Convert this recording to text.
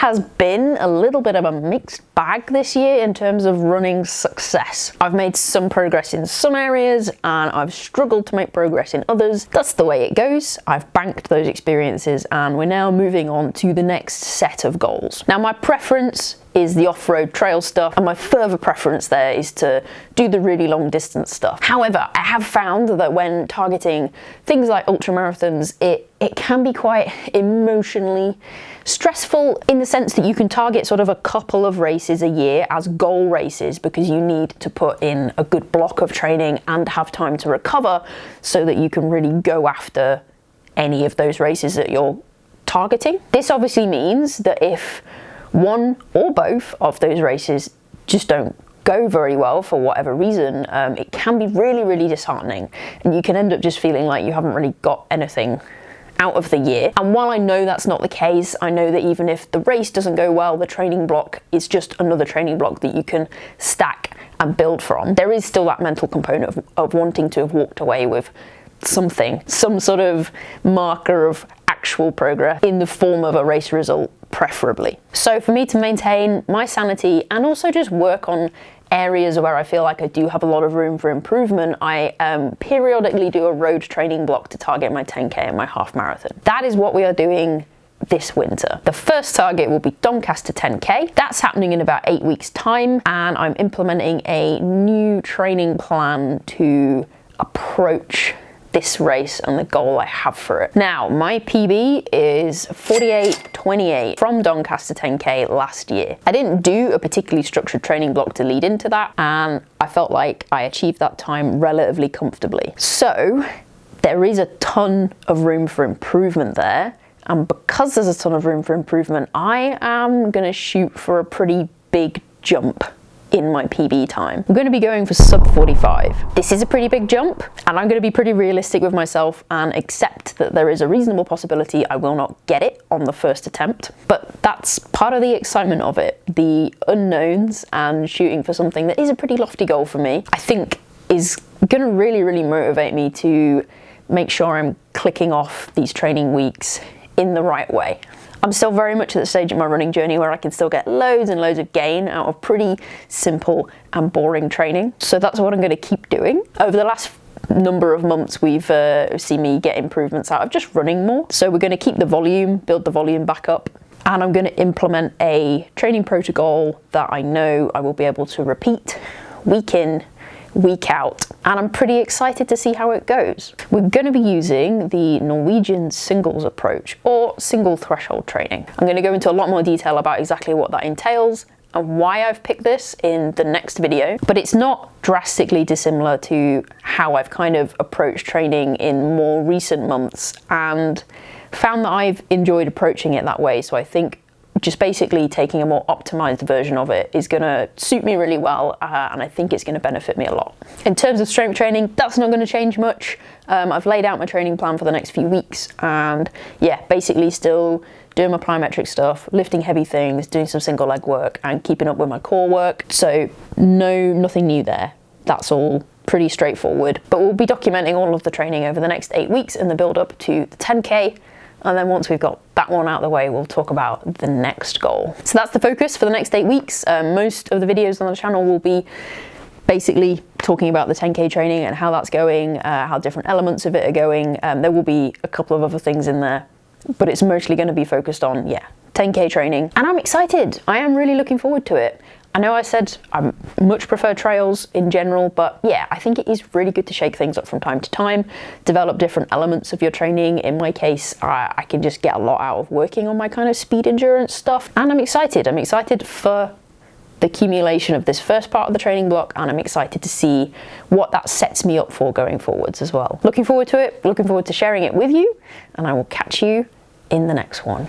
has been a little bit of a mixed bag this year in terms of running success. I've made some progress in some areas and I've struggled to make progress in others. That's the way it goes. I've banked those experiences and we're now moving on to the next set of goals. Now, my preference is the off-road trail stuff, and my further preference there is to do the really long distance stuff. However, I have found that when targeting things like ultramarathons, it can be quite emotionally stressful in the sense that you can target sort of a couple of races a year as goal races because you need to put in a good block of training and have time to recover so that you can really go after any of those races that you're targeting. This obviously means that if one or both of those races just don't go very well for whatever reason, it can be really, really disheartening, and you can end up just feeling like you haven't really got anything out of the year. And while I know that's not the case, I know that even if the race doesn't go well, the training block is just another training block that you can stack and build from. There is still that mental component of wanting to have walked away with something, some sort of marker of actual progress in the form of a race result, preferably. So for me to maintain my sanity and also just work on areas where I feel like I do have a lot of room for improvement, I periodically do a road training block to target my 10K and my half marathon. That is what we are doing this winter. The first target will be Doncaster 10K. That's happening in about 8 weeks' time, and I'm implementing a new training plan to approach this race and the goal I have for it. Now, my PB is 48:28 from Doncaster 10K last year. I didn't do a particularly structured training block to lead into that, and I felt like I achieved that time relatively comfortably. So there is a ton of room for improvement there, and because there's a ton of room for improvement, I am gonna shoot for a pretty big jump in my PB time. I'm going to be going for sub 45. This is a pretty big jump, and I'm going to be pretty realistic with myself and accept that there is a reasonable possibility I will not get it on the first attempt. But that's part of the excitement of it. The unknowns and shooting for something that is a pretty lofty goal for me, I think is going to really, really motivate me to make sure I'm clicking off these training weeks in the right way. I'm still very much at the stage of my running journey where I can still get loads and loads of gain out of pretty simple and boring training. So that's what I'm going to keep doing. Over the last number of months, we've seen me get improvements out of just running more. So we're going to keep the volume, build the volume back up. And I'm going to implement a training protocol that I know I will be able to repeat week in, week out, and I'm pretty excited to see how it goes. We're going to be using the Norwegian singles approach, or single threshold training. I'm going to go into a lot more detail about exactly what that entails and why I've picked this in the next video, but it's not drastically dissimilar to how I've kind of approached training in more recent months, and found that I've enjoyed approaching it that way. So I think just basically taking a more optimized version of it is going to suit me really well, and I think it's going to benefit me a lot. In terms of strength training, that's not going to change much. I've laid out my training plan for the next few weeks, and yeah, basically still doing my plyometric stuff, lifting heavy things, doing some single leg work, and keeping up with my core work. So nothing new there. That's all pretty straightforward. But we'll be documenting all of the training over the next 8 weeks in the build up to the 10K. And then once we've got that one out of the way, we'll talk about the next goal. So that's the focus for the next 8 weeks. Most of the videos on the channel will be basically talking about the 10K training and how that's going, how different elements of it are going. There will be a couple of other things in there, but it's mostly going to be focused on, 10K training. And I'm excited. I am really looking forward to it. I know I said I much prefer trails in general, but yeah, I think it is really good to shake things up from time to time, develop different elements of your training. In my case, I can just get a lot out of working on my kind of speed endurance stuff, and I'm excited. I'm excited for the accumulation of this first part of the training block, and I'm excited to see what that sets me up for going forwards as well. Looking forward to it, looking forward to sharing it with you, and I will catch you in the next one.